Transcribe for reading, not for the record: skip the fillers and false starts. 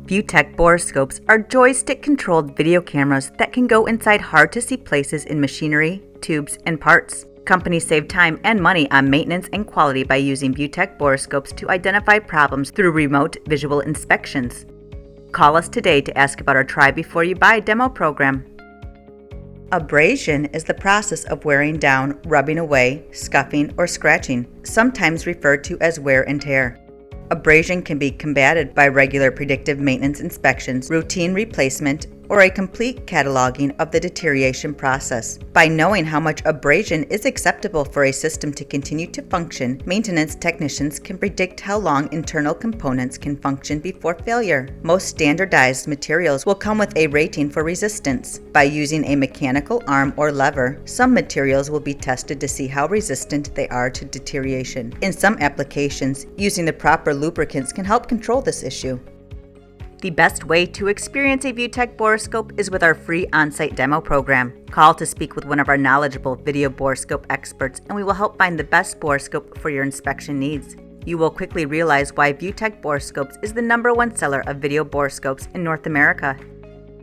ViewTech Borescopes are joystick-controlled video cameras that can go inside hard-to-see places in machinery, tubes, and parts. Companies save time and money on maintenance and quality by using ViewTech Borescopes to identify problems through remote visual inspections. Call us today to ask about our Try Before You Buy demo program. Abrasion is the process of wearing down, rubbing away, scuffing, or scratching, sometimes referred to as wear and tear. Abrasion can be combated by regular predictive maintenance inspections, routine replacement, or a complete cataloging of the deterioration process. By knowing how much abrasion is acceptable for a system to continue to function, maintenance technicians can predict how long internal components can function before failure. Most standardized materials will come with a rating for resistance. By using a mechanical arm or lever, some materials will be tested to see how resistant they are to deterioration. In some applications, using the proper lubricants can help control this issue. The best way to experience a ViewTech Borescope is with our free on-site demo program. Call to speak with one of our knowledgeable video borescope experts, and we will help find the best borescope for your inspection needs. You will quickly realize why ViewTech Borescopes is the #1 seller of video borescopes in North America.